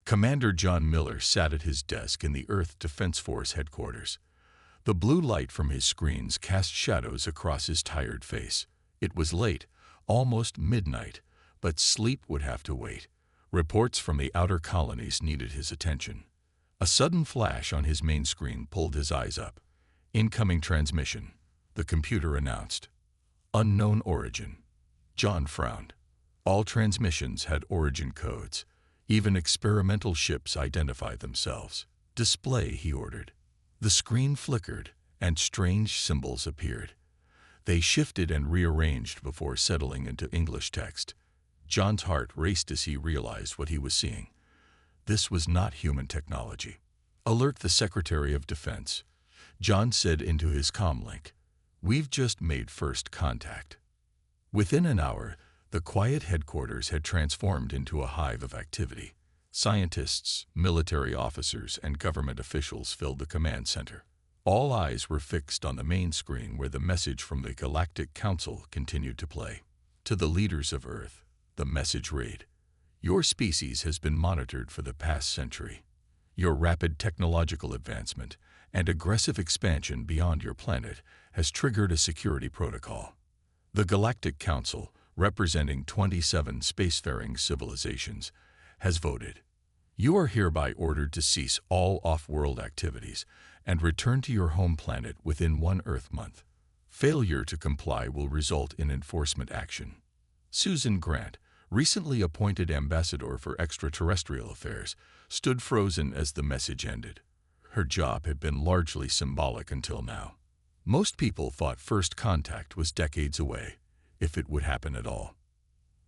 Commander John Miller sat at his desk in the Earth Defense Force headquarters. The blue light from his screens cast shadows across his tired face. It was late, almost midnight, but sleep would have to wait. Reports from the outer colonies needed his attention. A sudden flash on his main screen pulled his eyes up. Incoming transmission, the computer announced. Unknown origin. John frowned. All transmissions had origin codes. Even experimental ships identified themselves. Display, he ordered. The screen flickered, and strange symbols appeared. They shifted and rearranged before settling into English text. John's heart raced as he realized what he was seeing. This was not human technology. Alert the Secretary of Defense, John said into his comlink. We've just made first contact. Within an hour, the quiet headquarters had transformed into a hive of activity. Scientists, military officers, and government officials filled the command center. All eyes were fixed on the main screen where the message from the Galactic Council continued to play. To the leaders of Earth, the message read, "Your species has been monitored for the past century. Your rapid technological advancement and aggressive expansion beyond your planet has triggered a security protocol. The Galactic Council, representing 27 spacefaring civilizations, has voted. You are hereby ordered to cease all off-world activities and return to your home planet within 1 Earth month. Failure to comply will result in enforcement action." Susan Grant, recently appointed ambassador for extraterrestrial affairs, stood frozen as the message ended. Her job had been largely symbolic until now. Most people thought first contact was decades away, if it would happen at all.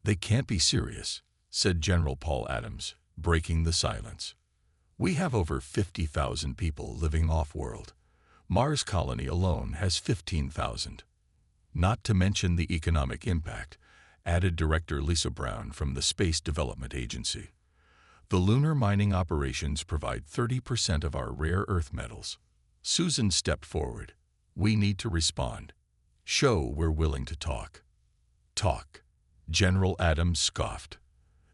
"They can't be serious," said General Paul Adams, breaking the silence. "We have over 50,000 people living off-world. Mars colony alone has 15,000. Not to mention the economic impact," added Director Lisa Brown from the Space Development Agency. "The lunar mining operations provide 30% of our rare earth metals." Susan stepped forward. "We need to respond. Show we're willing to talk." "Talk," General Adams scoffed.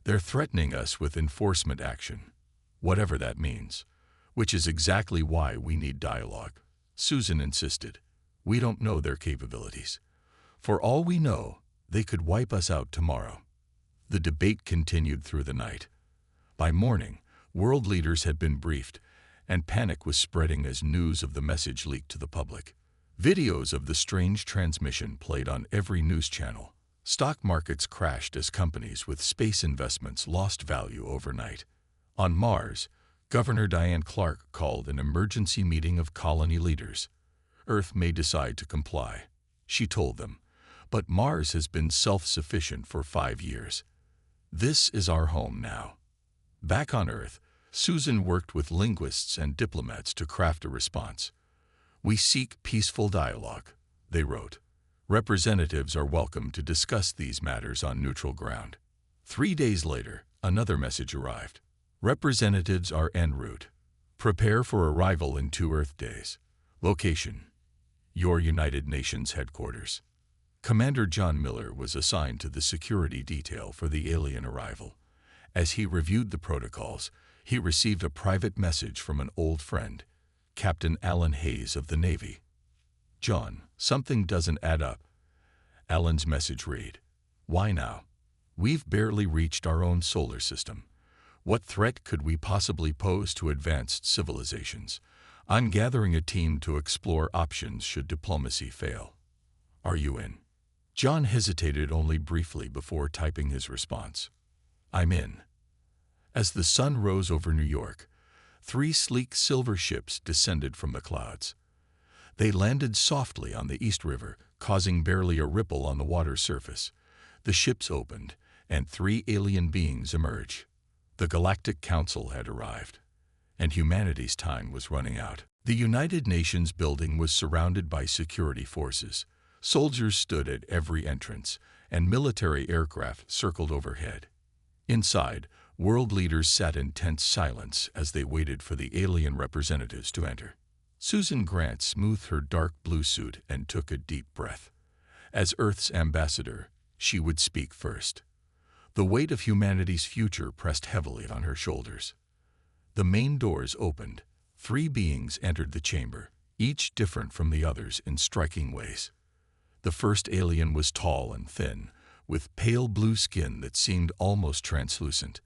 "They're threatening us with enforcement action, whatever that means, which is exactly why we need dialogue." Susan insisted. "We don't know their capabilities. For all we know, they could wipe us out tomorrow." The debate continued through the night. By morning, world leaders had been briefed, and panic was spreading as news of the message leaked to the public. Videos of the strange transmission played on every news channel. Stock markets crashed as companies with space investments lost value overnight. On Mars, Governor Diane Clark called an emergency meeting of colony leaders. "Earth may decide to comply," she told them, "but Mars has been self-sufficient for 5 years. This is our home now." Back on Earth, Susan worked with linguists and diplomats to craft a response. "We seek peaceful dialogue," they wrote. "Representatives are welcome to discuss these matters on neutral ground." 3 days later, another message arrived. "Representatives are en route. Prepare for arrival in 2 Earth days. Location: your United Nations headquarters." Commander John Miller was assigned to the security detail for the alien arrival. As he reviewed the protocols, he received a private message from an old friend, Captain Alan Hayes of the Navy. "John, something doesn't add up." Alan's message read, "Why now? We've barely reached our own solar system. What threat could we possibly pose to advanced civilizations? I'm gathering a team to explore options should diplomacy fail. Are you in?" John hesitated only briefly before typing his response. "I'm in." As the sun rose over New York, 3 sleek silver ships descended from the clouds. They landed softly on the East River, causing barely a ripple on the water surface. The ships opened, and 3 alien beings emerged. The Galactic Council had arrived, and humanity's time was running out. The United Nations building was surrounded by security forces. Soldiers stood at every entrance, and military aircraft circled overhead. Inside, world leaders sat in tense silence as they waited for the alien representatives to enter. Susan Grant smoothed her dark blue suit and took a deep breath. As Earth's ambassador, she would speak first. The weight of humanity's future pressed heavily on her shoulders. The main doors opened. 3 beings entered the chamber, each different from the others in striking ways. The first alien was tall and thin, with pale blue skin that seemed almost translucent.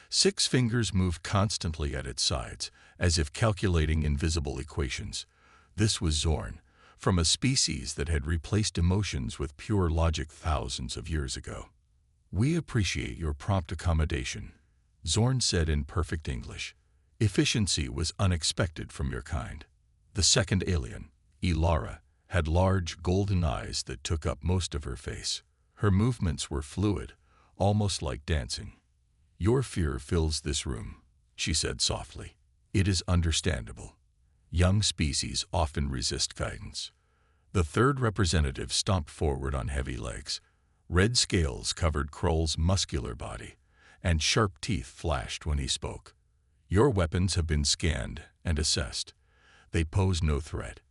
6 fingers moved constantly at its sides, as if calculating invisible equations. This was Zorn, from a species that had replaced emotions with pure logic thousands of years ago. "We appreciate your prompt accommodation," Zorn said in perfect English. "Efficiency was unexpected from your kind." The second alien, Ilara, had large golden eyes that took up most of her face. Her movements were fluid, almost like dancing. "Your fear fills this room," she said softly. "It is understandable. Young species often resist guidance." The third representative stomped forward on heavy legs. Red scales covered Kroll's muscular body, and sharp teeth flashed when he spoke. "Your weapons have been scanned and assessed. They pose no threat.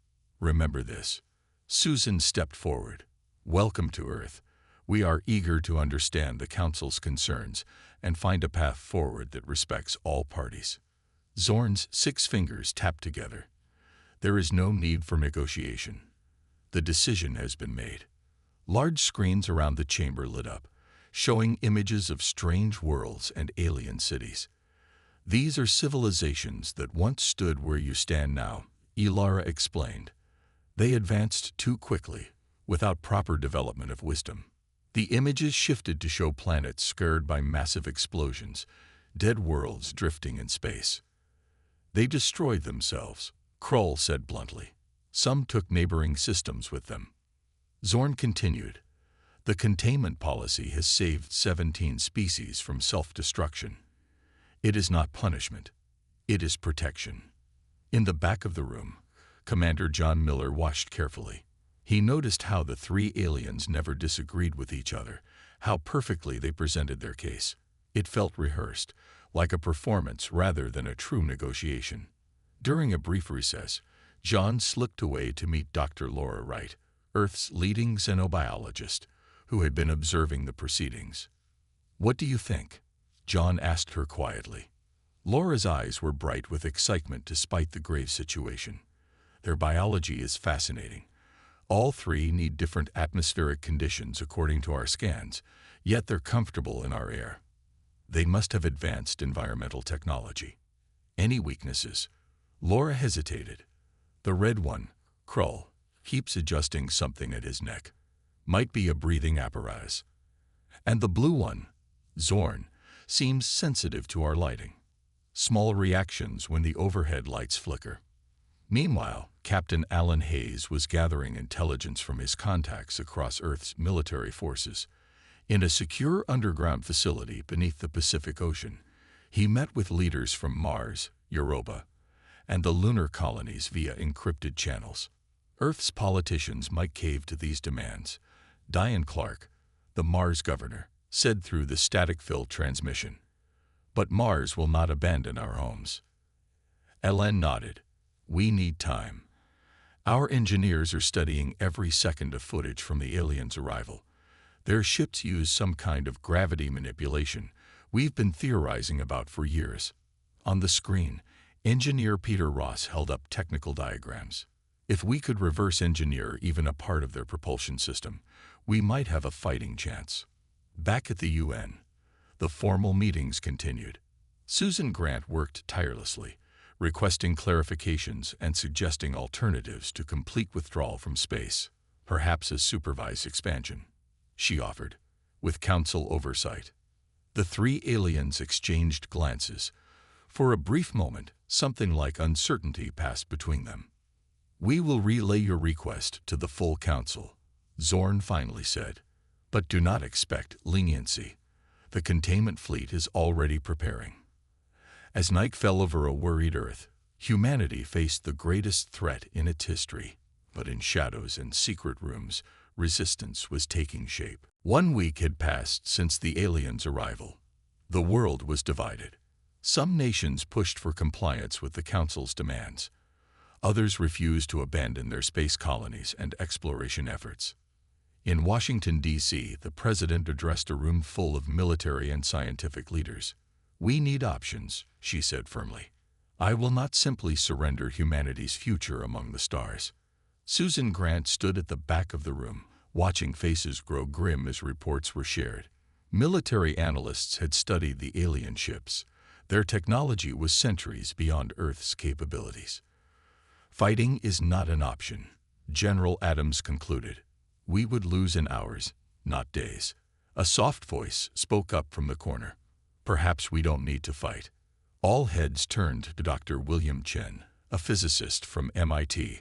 Remember this." Susan stepped forward. "Welcome to Earth. We are eager to understand the Council's concerns and find a path forward that respects all parties." Zorn's 6 fingers tapped together. "There is no need for negotiation. The decision has been made." Large screens around the chamber lit up, showing images of strange worlds and alien cities. "These are civilizations that once stood where you stand now," Ilara explained. "They advanced too quickly, without proper development of wisdom." The images shifted to show planets scarred by massive explosions, dead worlds drifting in space. "They destroyed themselves," Kroll said bluntly. "Some took neighboring systems with them." Zorn continued. "The containment policy has saved 17 species from self-destruction. It is not punishment. It is protection." In the back of the room, Commander John Miller watched carefully. He noticed how the 3 aliens never disagreed with each other, how perfectly they presented their case. It felt rehearsed, like a performance rather than a true negotiation. During a brief recess, John slipped away to meet Dr. Laura Wright, Earth's leading xenobiologist, who had been observing the proceedings. "What do you think?" John asked her quietly. Laura's eyes were bright with excitement despite the grave situation. "Their biology is fascinating. All 3 need different atmospheric conditions according to our scans, yet they're comfortable in our air. They must have advanced environmental technology." "Any weaknesses?" Laura hesitated. "The red one, Kroll, keeps adjusting something at his neck. Might be a breathing apparatus. And the blue one, Zorn, seems sensitive to our lighting. Small reactions when the overhead lights flicker." Meanwhile, Captain Alan Hayes was gathering intelligence from his contacts across Earth's military forces. In a secure underground facility beneath the Pacific Ocean, he met with leaders from Mars, Europa, and the lunar colonies via encrypted channels. Earth's politicians might cave to these demands, Diane Clark, the Mars governor, said through the static-filled transmission. "But Mars will not abandon our homes." Ellen nodded. "We need time. Our engineers are studying every second of footage from the aliens' arrival. Their ships use some kind of gravity manipulation we've been theorizing about for years." On the screen, engineer Peter Ross held up technical diagrams. "If we could reverse engineer even a part of their propulsion system, we might have a fighting chance." Back at the UN, the formal meetings continued. Susan Grant worked tirelessly, requesting clarifications and suggesting alternatives to complete withdrawal from space, perhaps a supervised expansion, she offered, with Council oversight. The 3 aliens exchanged glances. For a brief moment, something like uncertainty passed between them. "We will relay your request to the full Council," Zorn finally said. "But do not expect leniency. The containment fleet is already preparing." As night fell over a worried Earth, humanity faced the greatest threat in its history. But in shadows and secret rooms, resistance was taking shape. 1 week had passed since the aliens' arrival. The world was divided. Some nations pushed for compliance with the Council's demands. Others refused to abandon their space colonies and exploration efforts. In Washington, D.C., the president addressed a room full of military and scientific leaders. "We need options," she said firmly. I will not simply surrender humanity's future among the stars. Susan Grant stood at the back of the room, watching faces grow grim as reports were shared. Military analysts had studied the alien ships. Their technology was centuries beyond Earth's capabilities. Fighting is not an option, General Adams concluded. We would lose in hours, not days. A soft voice spoke up from the corner. Perhaps we don't need to fight. All heads turned to Dr. William Chen, a physicist from MIT.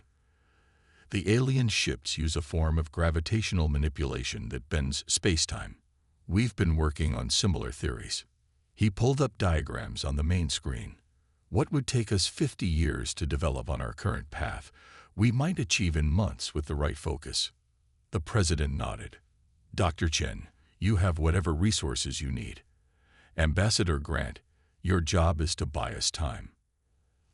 The alien ships use a form of gravitational manipulation that bends space-time. We've been working on similar theories. He pulled up diagrams on the main screen. What would take us 50 years to develop on our current path, we might achieve in months with the right focus. The president nodded. Dr. Chen, you have whatever resources you need. Ambassador Grant, your job is to buy us time.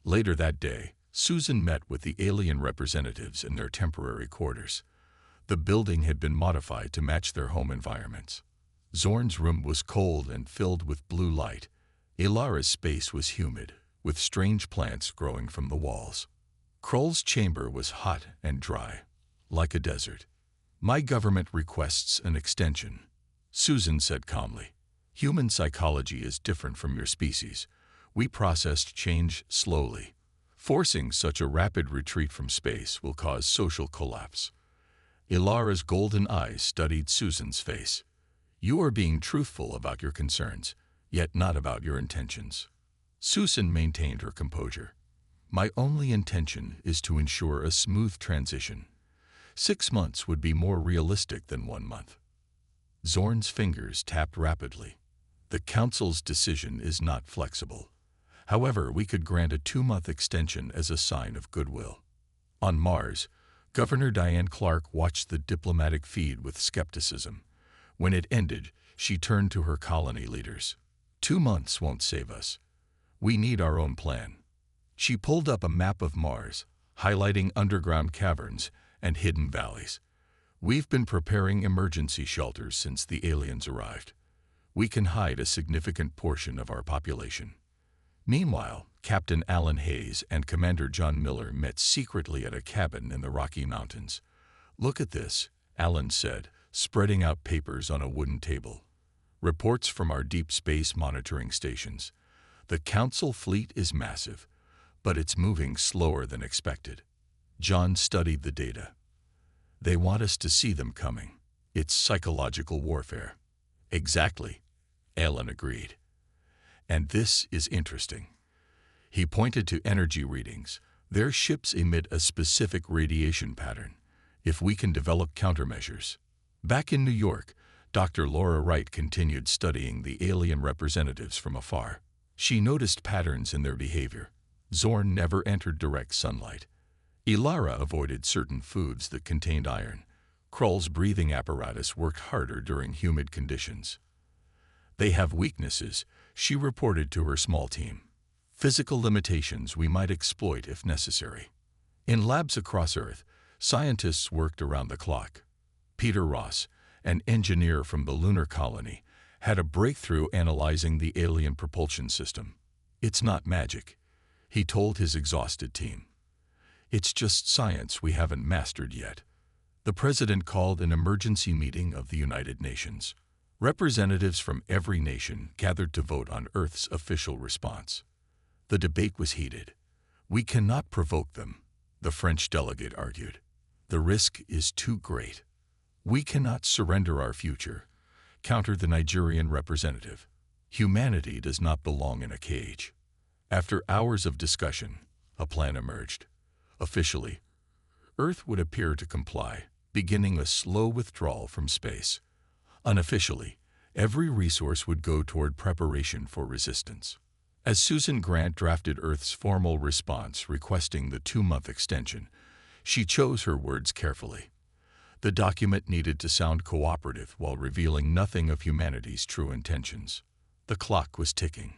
Later that day, Susan met with the alien representatives in their temporary quarters. The building had been modified to match their home environments. Zorn's room was cold and filled with blue light. Ilara's space was humid, with strange plants growing from the walls. Kroll's chamber was hot and dry, like a desert. My government requests an extension, Susan said calmly. Human psychology is different from your species. We processed change slowly. Forcing such a rapid retreat from space will cause social collapse. Ilara's golden eyes studied Susan's face. You are being truthful about your concerns, yet not about your intentions. Susan maintained her composure. My only intention is to ensure a smooth transition. 6 months would be more realistic than 1 month. Zorn's fingers tapped rapidly. The Council's decision is not flexible. However, we could grant a 2-month extension as a sign of goodwill. On Mars, Governor Diane Clark watched the diplomatic feed with skepticism. When it ended, she turned to her colony leaders. 2 months won't save us. We need our own plan. She pulled up a map of Mars, highlighting underground caverns and hidden valleys. We've been preparing emergency shelters since the aliens arrived. We can hide a significant portion of our population. Meanwhile, Captain Alan Hayes and Commander John Miller met secretly at a cabin in the Rocky Mountains. Look at this, Alan said, spreading out papers on a wooden table. Reports from our deep space monitoring stations. The Council fleet is massive, but it's moving slower than expected. John studied the data. They want us to see them coming. It's psychological warfare. Exactly, Alan agreed. And this is interesting. He pointed to energy readings. Their ships emit a specific radiation pattern. If we can develop countermeasures. Back in New York, Dr. Laura Wright continued studying the alien representatives from afar. She noticed patterns in their behavior. Zorn never entered direct sunlight. Ilara avoided certain foods that contained iron. Kroll's breathing apparatus worked harder during humid conditions. They have weaknesses, she reported to her small team. Physical limitations we might exploit if necessary. In labs across Earth, scientists worked around the clock. Peter Ross, an engineer from the lunar colony, had a breakthrough analyzing the alien propulsion system. It's not magic, he told his exhausted team. It's just science we haven't mastered yet. The president called an emergency meeting of the United Nations. Representatives from every nation gathered to vote on Earth's official response. The debate was heated. We cannot provoke them, the French delegate argued. The risk is too great. We cannot surrender our future, countered the Nigerian representative. Humanity does not belong in a cage. After hours of discussion, a plan emerged. Officially, Earth would appear to comply, beginning a slow withdrawal from space. Unofficially, every resource would go toward preparation for resistance. As Susan Grant drafted Earth's formal response requesting the 2-month extension, she chose her words carefully. The document needed to sound cooperative while revealing nothing of humanity's true intentions. The clock was ticking.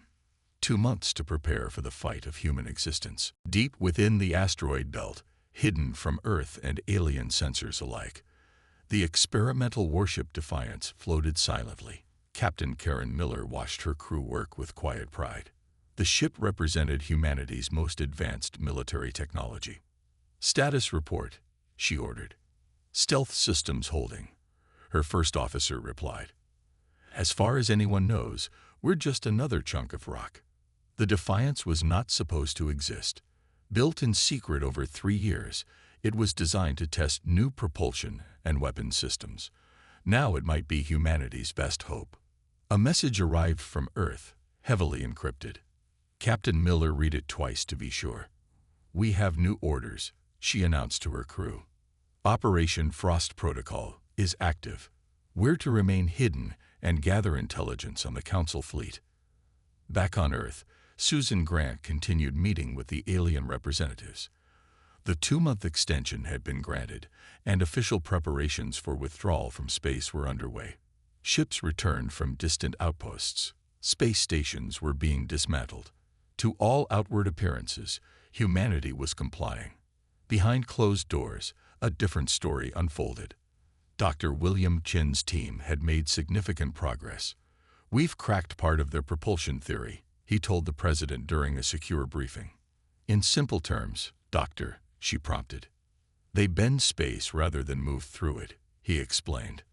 2 months to prepare for the fight of human existence. Deep within the asteroid belt, hidden from Earth and alien sensors alike, the experimental warship Defiance floated silently. Captain Karen Miller watched her crew work with quiet pride. The ship represented humanity's most advanced military technology. "Status report," she ordered. "Stealth systems holding," her first officer replied. "As far as anyone knows, we're just another chunk of rock." The Defiance was not supposed to exist. Built in secret over 3 years, it was designed to test new propulsion and weapons systems. Now it might be humanity's best hope. A message arrived from Earth, heavily encrypted. Captain Miller read it twice to be sure. "We have new orders," she announced to her crew. "Operation Frost Protocol is active. We're to remain hidden and gather intelligence on the Council fleet." Back on Earth, Susan Grant continued meeting with the alien representatives. The 2-month extension had been granted, and official preparations for withdrawal from space were underway. Ships returned from distant outposts. Space stations were being dismantled. To all outward appearances, humanity was complying. Behind closed doors, a different story unfolded. Dr. William Chin's team had made significant progress. "We've cracked part of their propulsion theory," he told the president during a secure briefing. "In simple terms, Doctor," she prompted. "They bend space rather than move through it," he explained.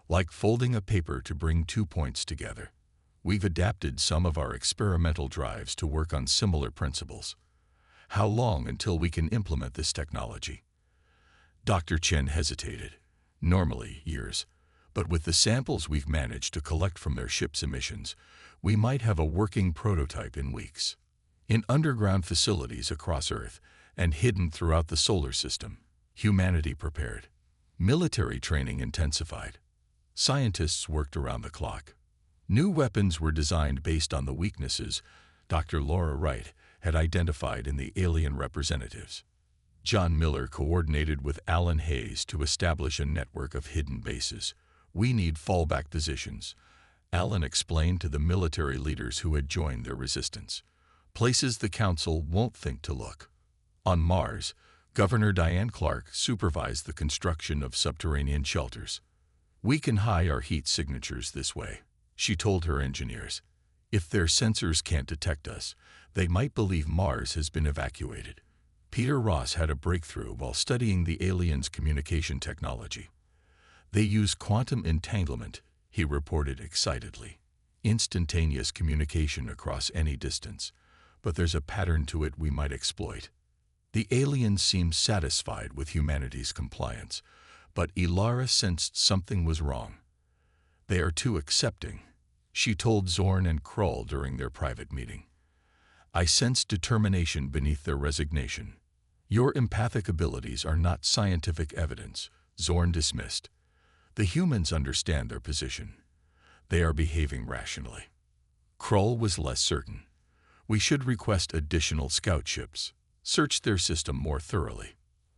"Like folding a paper to bring 2 points together. We've adapted some of our experimental drives to work on similar principles. How long until we can implement this technology?" Dr. Chen hesitated. "Normally, years. But with the samples we've managed to collect from their ship's emissions, we might have a working prototype in weeks. In underground facilities across Earth and hidden throughout the solar system, humanity prepared. Military training intensified. Scientists worked around the clock. New weapons were designed based on the weaknesses Dr. Laura Wright had identified in the alien representatives. John Miller coordinated with Alan Hayes to establish a network of hidden bases. "We need fallback positions," Alan explained to the military leaders who had joined their resistance. "Places the Council won't think to look." On Mars, Governor Diane Clark supervised the construction of subterranean shelters. "We can hide our heat signatures this way," she told her engineers. "If their sensors can't detect us, they might believe Mars has been evacuated." Peter Ross had a breakthrough while studying the aliens' communication technology. "They use quantum entanglement," he reported excitedly. "Instantaneous communication across any distance. But there's a pattern to it we might exploit." The aliens seemed satisfied with humanity's compliance, but Ilara sensed something was wrong. "They are too accepting," she told Zorn and Krull during their private meeting. "I sense determination beneath their resignation." "Your empathic abilities are not scientific evidence," Zorn dismissed. "The humans understand their position. They are behaving rationally." Krull was less certain. "We should request additional scout ships. Search their system more thoroughly."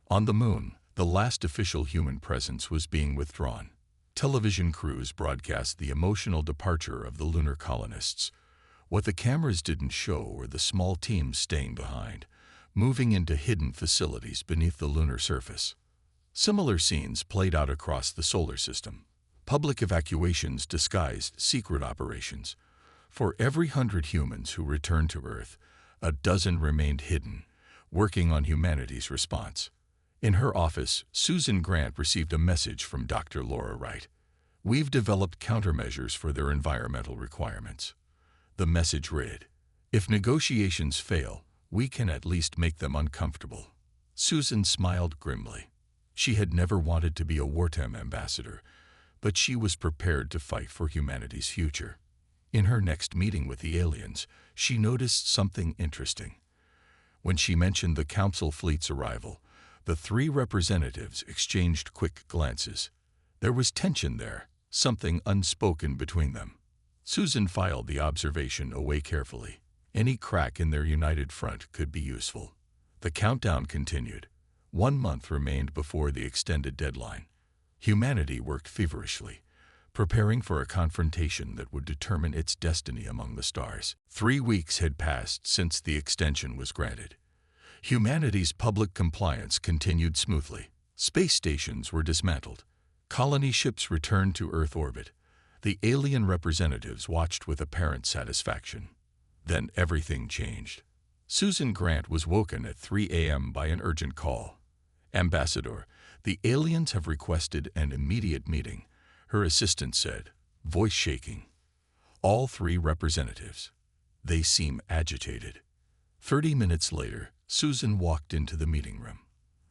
On the Moon, the last official human presence was being withdrawn. Television crews broadcast the emotional departure of the lunar colonists. What the cameras didn't show were the small teams staying behind, moving into hidden facilities beneath the lunar surface. Similar scenes played out across the solar system. Public evacuations disguised secret operations. For every 100 humans who returned to Earth, a dozen remained hidden, working on humanity's response. In her office, Susan Grant received a message from Dr. Laura Wright. "We've developed countermeasures for their environmental requirements." The message read, "If negotiations fail, we can at least make them uncomfortable." Susan smiled grimly. She had never wanted to be a wartime ambassador, but she was prepared to fight for humanity's future. In her next meeting with the aliens, she noticed something interesting. When she mentioned the Council fleet's arrival, the 3 representatives exchanged quick glances. There was tension there, something unspoken between them. Susan filed the observation away carefully. Any crack in their united front could be useful. The countdown continued. 1 month remained before the extended deadline. Humanity worked feverishly, preparing for a confrontation that would determine its destiny among the stars. 3 weeks had passed since the extension was granted. Humanity's public compliance continued smoothly. Space stations were dismantled. Colony ships returned to Earth orbit. The alien representatives watched with apparent satisfaction. Then everything changed. Susan Grant was woken at 3 a.m. by an urgent call. "Ambassador, the aliens have requested an immediate meeting," her assistant said, voice shaking. "All 3 representatives. They seem agitated." 30 minutes later, Susan walked into the meeting room.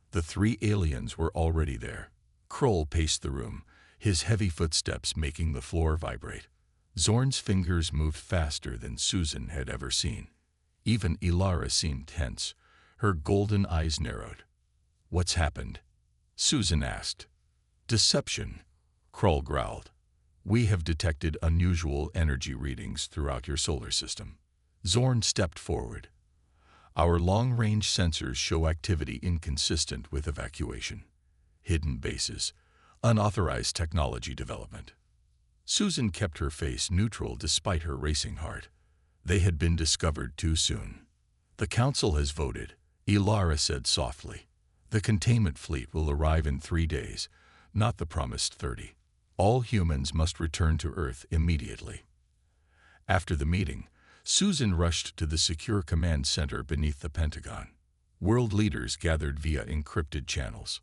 The 3 aliens were already there. Kroll paced the room, his heavy footsteps making the floor vibrate. Zorn's fingers moved faster than Susan had ever seen. Even Ilara seemed tense, her golden eyes narrowed. "What's happened?" Susan asked. "Deception," Kroll growled. "We have detected unusual energy readings throughout your solar system." Zorn stepped forward. "Our long-range sensors show activity inconsistent with evacuation. Hidden bases, unauthorized technology development." Susan kept her face neutral despite her racing heart. They had been discovered too soon. "The Council has voted," Ilara said softly. "The containment fleet will arrive in 3 days, not the promised 30. All humans must return to Earth immediately." After the meeting, Susan rushed to the secure command center beneath the Pentagon. World leaders gathered via encrypted channels.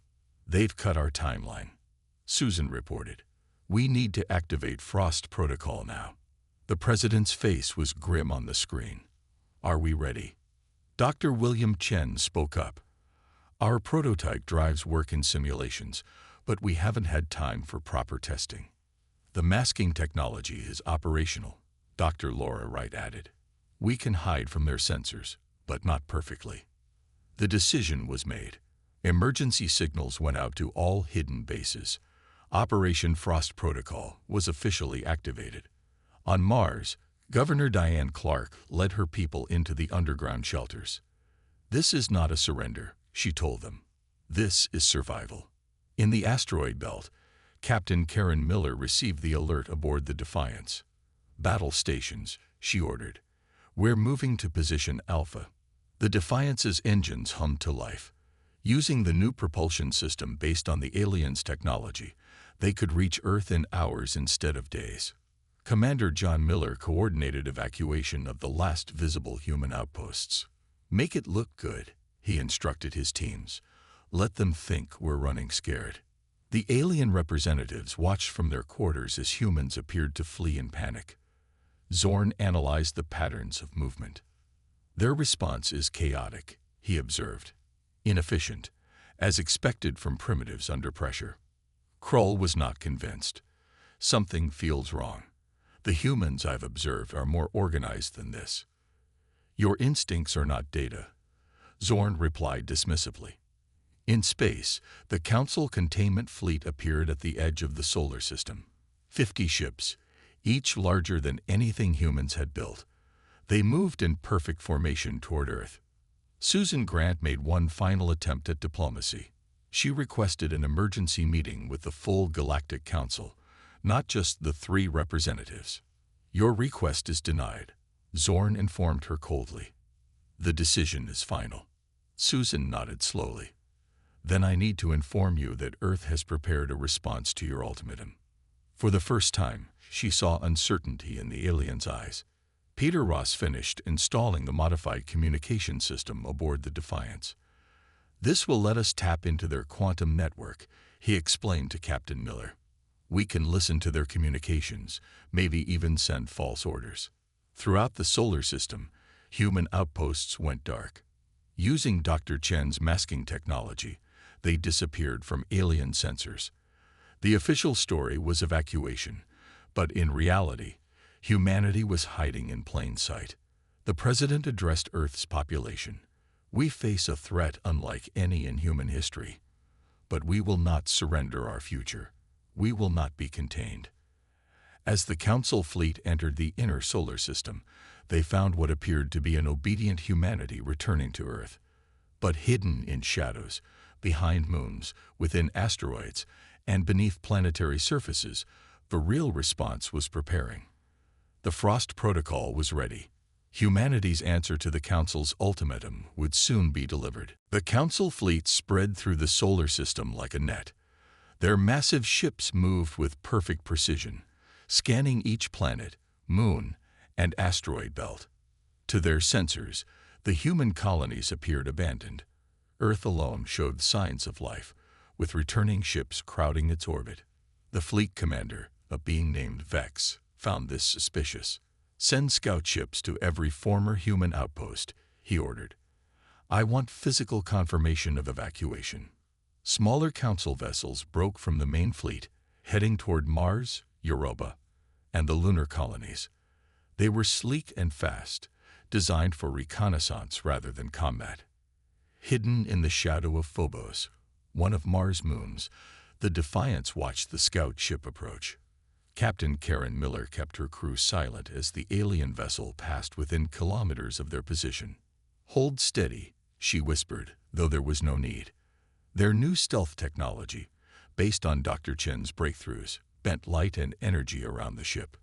"They've cut our timeline," Susan reported. "We need to activate Frost Protocol now." The president's face was grim on the screen. "Are we ready?" Dr. William Chen spoke up. "Our prototype drives work in simulations, but we haven't had time for proper testing." "The masking technology is operational," Dr. Laura Wright added. "We can hide from their sensors, but not perfectly." The decision was made. Emergency signals went out to all hidden bases. Operation Frost Protocol was officially activated. On Mars, Governor Diane Clark led her people into the underground shelters. "This is not a surrender," she told them. "This is survival." In the asteroid belt, Captain Karen Miller received the alert aboard the Defiance. "Battle stations," she ordered. "We're moving to position Alpha." The Defiance's engines hummed to life. Using the new propulsion system based on the aliens' technology, they could reach Earth in hours instead of days. Commander John Miller coordinated evacuation of the last visible human outposts. "Make it look good," he instructed his teams. "Let them think we're running scared." The alien representatives watched from their quarters as humans appeared to flee in panic. Zorn analyzed the patterns of movement. "Their response is chaotic," he observed. "Inefficient, as expected from primitives under pressure." Kroll was not convinced. "Something feels wrong. The humans I've observed are more organized than this." "Your instincts are not data," Zorn replied dismissively. In space, the Council containment fleet appeared at the edge of the solar system. 50 ships, each larger than anything humans had built. They moved in perfect formation toward Earth. Susan Grant made one final attempt at diplomacy. She requested an emergency meeting with the full Galactic Council, not just the 3 representatives. "Your request is denied," Zorn informed her coldly. "The decision is final." Susan nodded slowly. "Then I need to inform you that Earth has prepared a response to your ultimatum." For the first time, she saw uncertainty in the alien's eyes. Peter Ross finished installing the modified communication system aboard the Defiance. "This will let us tap into their quantum network," he explained to Captain Miller. "We can listen to their communications, maybe even send false orders." Throughout the solar system, human outposts went dark. Using Dr. Chen's masking technology, they disappeared from alien sensors. The official story was evacuation, but in reality, humanity was hiding in plain sight. The president addressed Earth's population. "We face a threat unlike any in human history, but we will not surrender our future. We will not be contained." As the Council fleet entered the inner solar system, they found what appeared to be an obedient humanity returning to Earth. But hidden in shadows, behind moons, within asteroids, and beneath planetary surfaces, the real response was preparing. The Frost Protocol was ready. Humanity's answer to the Council's ultimatum would soon be delivered. The Council fleet spread through the solar system like a net. Their massive ships moved with perfect precision, scanning each planet, moon, and asteroid belt. To their sensors, the human colonies appeared abandoned. Earth alone showed signs of life, with returning ships crowding its orbit. The fleet commander, a being named Vex, found this suspicious. "Send scout ships to every former human outpost," he ordered. "I want physical confirmation of evacuation." Smaller council vessels broke from the main fleet, heading toward Mars, Europa, and the lunar colonies. They were sleek and fast, designed for reconnaissance rather than combat. Hidden in the shadow of Phobos, one of Mars' moons, the Defiance watched the scout ship approach. Captain Karen Miller kept her crew silent as the alien vessel passed within kilometers of their position. "Hold steady," she whispered, though there was no need. Their new stealth technology, based on Dr. Chen's breakthroughs, bent light and energy around the ship.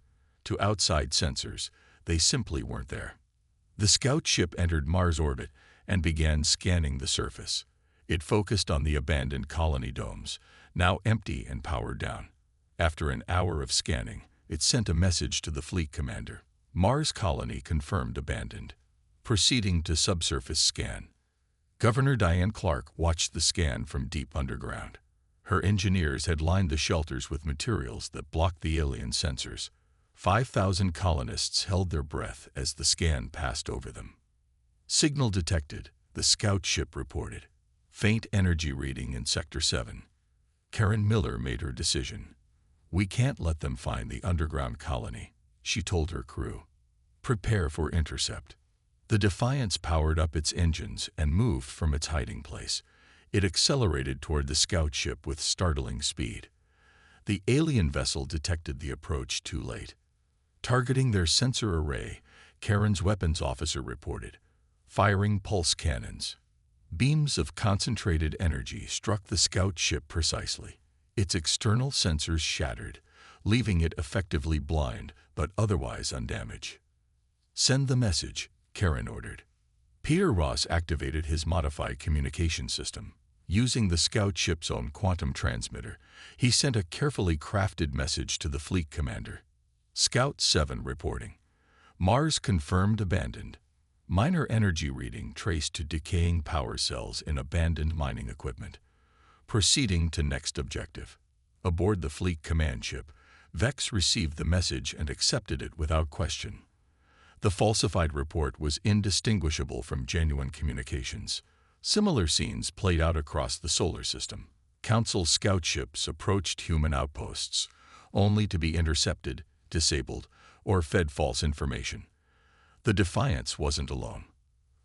To outside sensors, they simply weren't there. The scout ship entered Mars orbit and began scanning the surface. It focused on the abandoned colony domes, now empty and powered down. After an hour of scanning, it sent a message to the fleet commander. "Mars colony confirmed abandoned. Proceeding to subsurface scan." Governor Diane Clark watched the scan from deep underground. Her engineers had lined the shelters with materials that blocked the alien sensors. 5,000 colonists held their breath as the scan passed over them. "Signal detected," the scout ship reported. "Faint energy reading in Sector 7. Karen Miller made her decision. "We can't let them find the underground colony," she told her crew. "Prepare for intercept." The Defiance powered up its engines and moved from its hiding place. It accelerated toward the scout ship with startling speed. The alien vessel detected the approach too late. Targeting their sensor array, Karen's weapons officer reported, firing pulse cannons. Beams of concentrated energy struck the scout ship precisely. Its external sensors shattered, leaving it effectively blind but otherwise undamaged. "Send the message," Karen ordered. Peter Ross activated his modified communication system. Using the scout ship's own quantum transmitter, he sent a carefully crafted message to the fleet commander. "Scout 7 reporting. Mars confirmed abandoned. Minor energy reading traced to decaying power cells in abandoned mining equipment. Proceeding to next objective." Aboard the fleet command ship, Vex received the message and accepted it without question. The falsified report was indistinguishable from genuine communications. Similar scenes played out across the solar system. Council scout ships approached human outposts, only to be intercepted, disabled, or fed false information. The Defiance wasn't alone.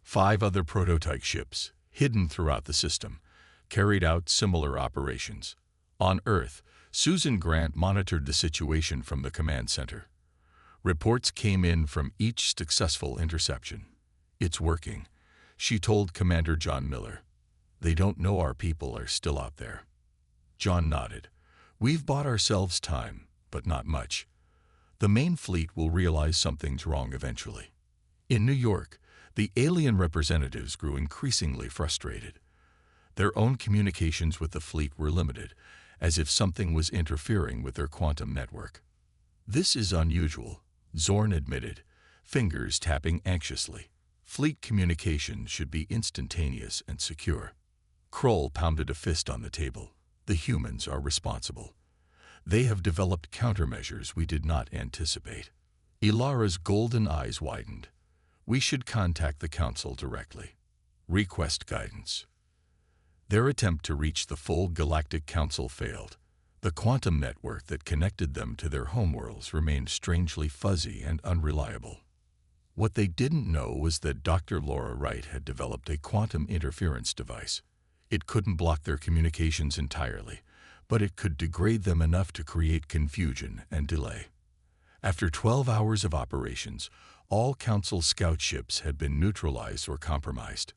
5 other prototype ships, hidden throughout the system, carried out similar operations. On Earth, Susan Grant monitored the situation from the command center. Reports came in from each successful interception. "It's working," she told Commander John Miller. "They don't know our people are still out there." John nodded. "We've bought ourselves time, but not much. The main fleet will realize something's wrong eventually." In New York, the alien representatives grew increasingly frustrated. Their own communications with the fleet were limited, as if something was interfering with their quantum network. "This is unusual," Zorn admitted, fingers tapping anxiously. "Fleet communication should be instantaneous and secure." Kroll pounded a fist on the table. "The humans are responsible. They have developed countermeasures we did not anticipate." Ilara's golden eyes widened. "We should contact the Council directly. Request guidance." Their attempt to reach the full Galactic Council failed. The quantum network that connected them to their homeworlds remained strangely fuzzy and unreliable. What they didn't know was that Dr. Laura Wright had developed a quantum interference device. It couldn't block their communications entirely, but it could degrade them enough to create confusion and delay. After 12 hours of operations, all Council scout ships had been neutralized or compromised.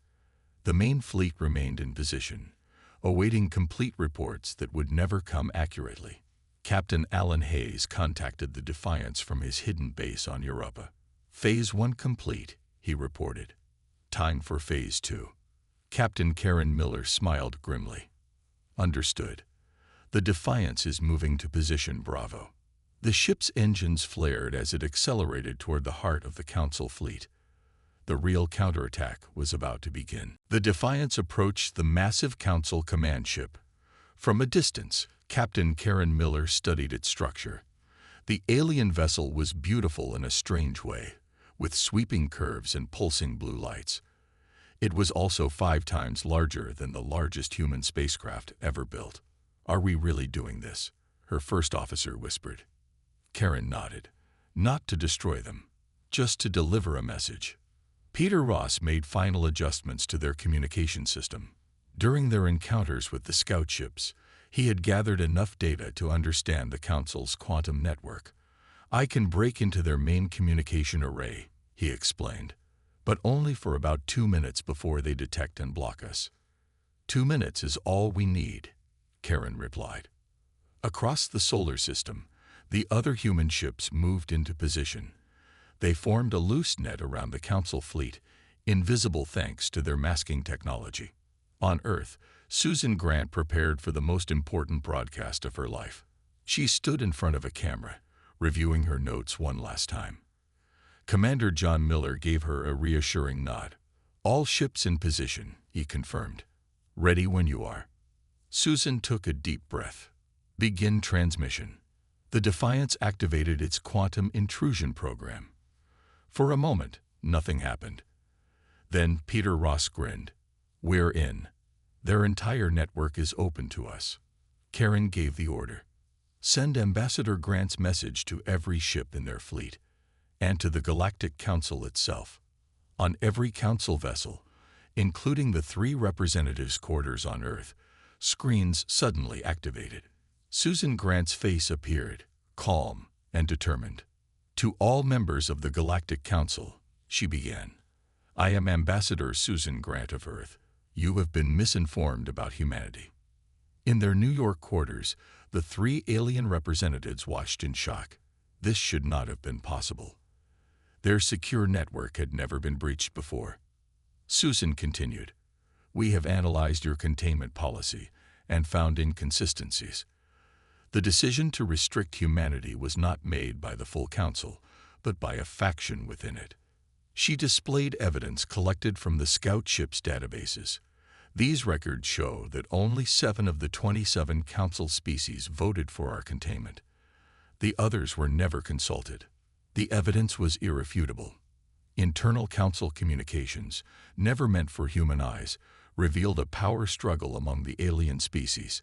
The main fleet remained in position, awaiting complete reports that would never come accurately. Captain Alan Hayes contacted the Defiance from his hidden base on Europa. "Phase 1 complete," he reported. "Time for Phase 2. Captain Karen Miller smiled grimly. "Understood. The Defiance is moving to position Bravo." The ship's engines flared as it accelerated toward the heart of the Council fleet. The real counterattack was about to begin. The Defiance approached the massive Council command ship. From a distance, Captain Karen Miller studied its structure. The alien vessel was beautiful in a strange way, with sweeping curves and pulsing blue lights. It was also 5 times larger than the largest human spacecraft ever built. "Are we really doing this?" her first officer whispered. Karen nodded. "Not to destroy them, just to deliver a message." Peter Ross made final adjustments to their communication system. During their encounters with the scout ships, he had gathered enough data to understand the Council's quantum network. "I can break into their main communication array," he explained, "but only for about 2 minutes before they detect and block us." 2 minutes is all we need," Karen replied. Across the solar system, the other human ships moved into position. They formed a loose net around the Council fleet, invisible thanks to their masking technology. On Earth, Susan Grant prepared for the most important broadcast of her life. She stood in front of a camera, reviewing her notes one last time. Commander John Miller gave her a reassuring nod. "All ships in position," he confirmed. "Ready when you are." Susan took a deep breath. "Begin transmission." The Defiance activated its quantum intrusion program. For a moment, nothing happened. Then Peter Ross grinned. "We're in. Their entire network is open to us." Karen gave the order. "Send Ambassador Grant's message to every ship in their fleet, and to the Galactic Council itself. On every Council vessel, including the 3 representatives' quarters on Earth, screens suddenly activated." Susan Grant's face appeared, calm and determined. "To all members of the Galactic Council," she began. "I am Ambassador Susan Grant of Earth. You have been misinformed about humanity." In their New York quarters, the 3 alien representatives watched in shock. This should not have been possible. Their secure network had never been breached before. Susan continued, "We have analyzed your containment policy and found inconsistencies. The decision to restrict humanity was not made by the full Council, but by a faction within it." She displayed evidence collected from the scout ships' databases. These records show that only 7 of the 27 Council species voted for our containment. The others were never consulted. The evidence was irrefutable. Internal Council communications, never meant for human eyes, revealed a power struggle among the alien species.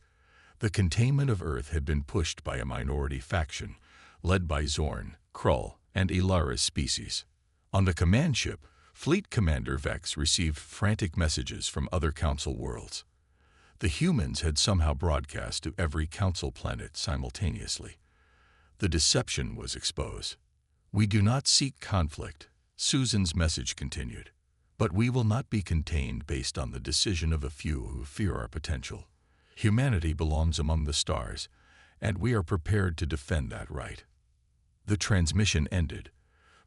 The containment of Earth had been pushed by a minority faction, led by Zorn, Krull, and Ilara's species. On the command ship, Fleet Commander Vex received frantic messages from other Council worlds. The humans had somehow broadcast to every Council planet simultaneously. The deception was exposed. "We do not seek conflict," Susan's message continued, "but we will not be contained based on the decision of a few who fear our potential. Humanity belongs among the stars, and we are prepared to defend that right." The transmission ended.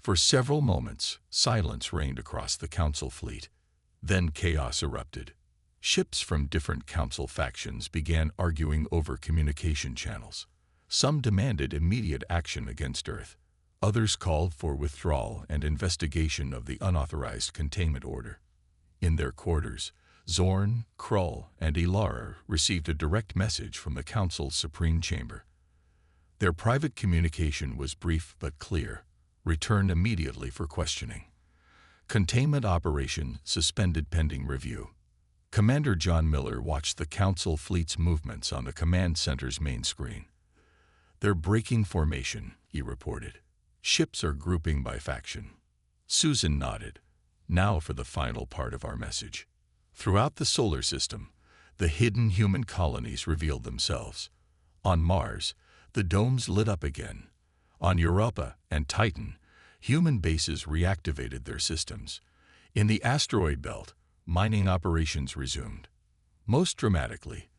For several moments, silence reigned across the Council fleet. Then chaos erupted. Ships from different Council factions began arguing over communication channels. Some demanded immediate action against Earth. Others called for withdrawal and investigation of the unauthorized containment order. In their quarters, Zorn, Krull, and Ilara received a direct message from the Council's Supreme Chamber. Their private communication was brief but clear. "Return immediately for questioning. Containment operation suspended pending review." Commander John Miller watched the Council fleet's movements on the command center's main screen. "They're breaking formation," he reported. "Ships are grouping by faction." Susan nodded. "Now for the final part of our message." Throughout the solar system, the hidden human colonies revealed themselves. On Mars, the domes lit up again. On Europa and Titan, human bases reactivated their systems. In the asteroid belt, mining operations resumed. Most dramatically,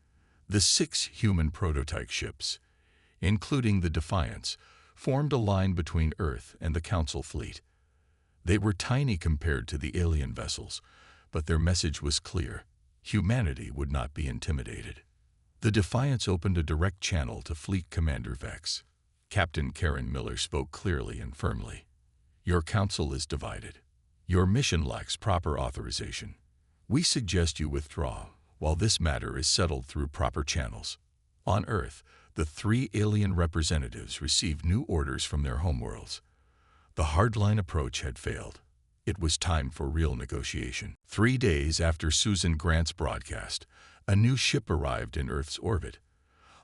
the 6 human prototype ships, including the Defiance, formed a line between Earth and the Council fleet. They were tiny compared to the alien vessels, but their message was clear. Humanity would not be intimidated. The Defiance opened a direct channel to Fleet Commander Vex. Captain Karen Miller spoke clearly and firmly. "Your Council is divided. Your mission lacks proper authorization. We suggest you withdraw while this matter is settled through proper channels. On Earth, the 3 alien representatives received new orders from their homeworlds. The hardline approach had failed. It was time for real negotiation. 3 days after Susan Grant's broadcast, a new ship arrived in Earth's orbit.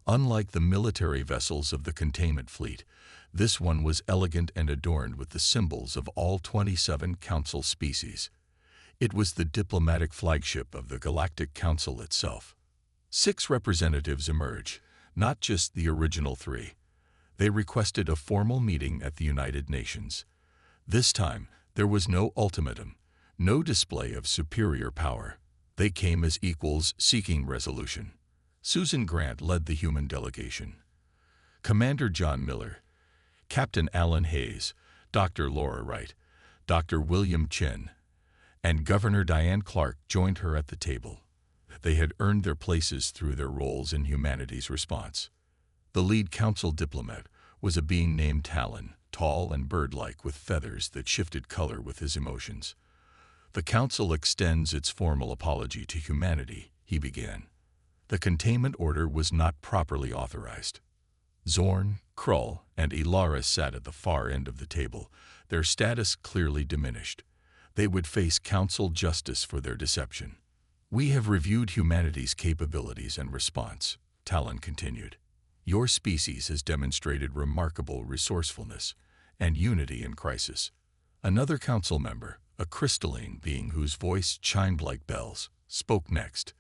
Unlike the military vessels of the containment fleet, this one was elegant and adorned with the symbols of all 27 Council species. It was the diplomatic flagship of the Galactic Council itself. 6 representatives emerged, not just the original 3. They requested a formal meeting at the United Nations. This time, there was no ultimatum, no display of superior power. They came as equals seeking resolution. Susan Grant led the human delegation. Commander John Miller, Captain Alan Hayes, Dr. Laura Wright, Dr. William Chin, and Governor Diane Clark joined her at the table. They had earned their places through their roles in humanity's response. The lead council diplomat was a being named Talon, tall and bird-like with feathers that shifted color with his emotions. The council extends its formal apology to humanity, he began. The containment order was not properly authorized. Zorn, Krull, and Ilara sat at the far end of the table, their status clearly diminished. They would face council justice for their deception. We have reviewed humanity's capabilities and response, Talon continued. Your species has demonstrated remarkable resourcefulness and unity in crisis. Another council member, a crystalline being whose voice chimed like bells, spoke next.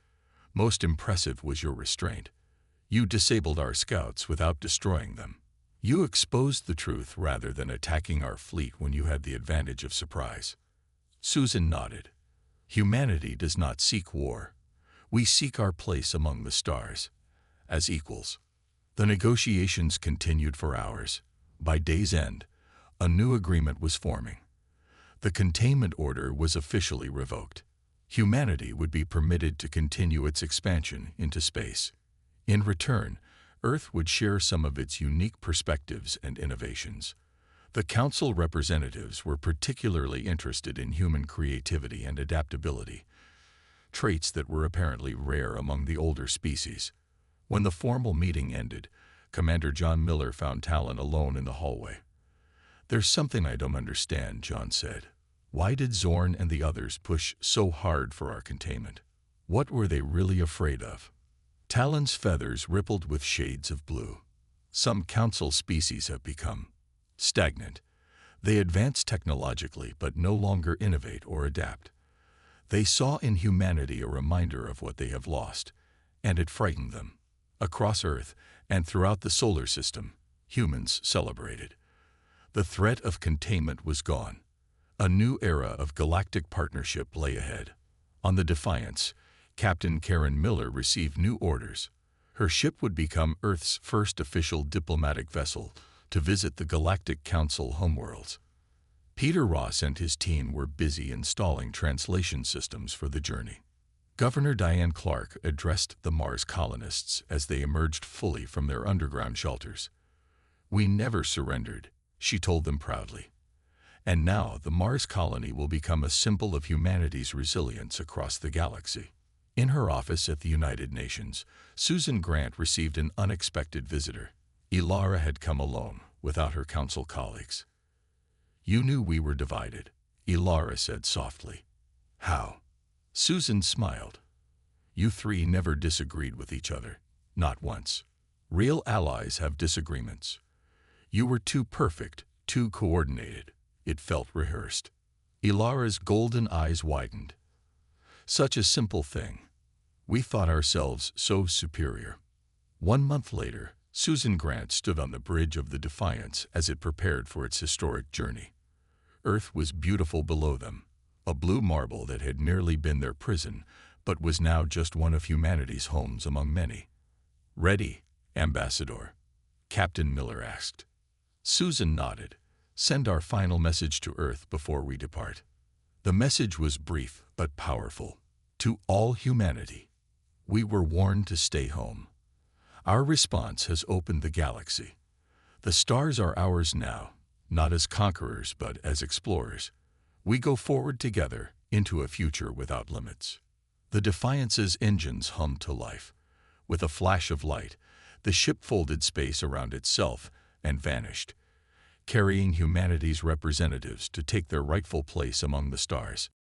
Most impressive was your restraint. You disabled our scouts without destroying them. You exposed the truth rather than attacking our fleet when you had the advantage of surprise. Susan nodded. Humanity does not seek war. We seek our place among the stars, as equals. The negotiations continued for hours. By day's end, a new agreement was forming. The containment order was officially revoked. Humanity would be permitted to continue its expansion into space. In return, Earth would share some of its unique perspectives and innovations. The Council representatives were particularly interested in human creativity and adaptability, traits that were apparently rare among the older species. When the formal meeting ended, Commander John Miller found Talon alone in the hallway. There's something I don't understand, John said. Why did Zorn and the others push so hard for our containment? What were they really afraid of? Talon's feathers rippled with shades of blue. Some council species have become stagnant. They advance technologically but no longer innovate or adapt. They saw in humanity a reminder of what they have lost, and it frightened them. Across Earth and throughout the solar system, humans celebrated. The threat of containment was gone. A new era of galactic partnership lay ahead. On the Defiance, Captain Karen Miller received new orders. Her ship would become Earth's first official diplomatic vessel to visit the Galactic Council homeworlds. Peter Ross and his team were busy installing translation systems for the journey. Governor Diane Clark addressed the Mars colonists as they emerged fully from their underground shelters. We never surrendered, she told them proudly. And now the Mars colony will become a symbol of humanity's resilience across the galaxy. In her office at the United Nations, Susan Grant received an unexpected visitor. Ilara had come alone, without her council colleagues. You knew we were divided, Ilara said softly. How? Susan smiled. You 3 never disagreed with each other, not once. Real allies have disagreements. You were too perfect, too coordinated. It felt rehearsed. Ilara's golden eyes widened. Such a simple thing. We thought ourselves so superior. 1 month later, Susan Grant stood on the bridge of the Defiance as it prepared for its historic journey. Earth was beautiful below them, a blue marble that had nearly been their prison, but was now just one of humanity's homes among many. Ready, Ambassador? Captain Miller asked. Susan nodded. Send our final message to Earth before we depart. The message was brief but powerful. To all humanity, we were warned to stay home. Our response has opened the galaxy. The stars are ours now, not as conquerors but as explorers. We go forward together into a future without limits. The Defiance's engines hummed to life. With a flash of light, the ship folded space around itself and vanished, carrying humanity's representatives to take their rightful place among the stars.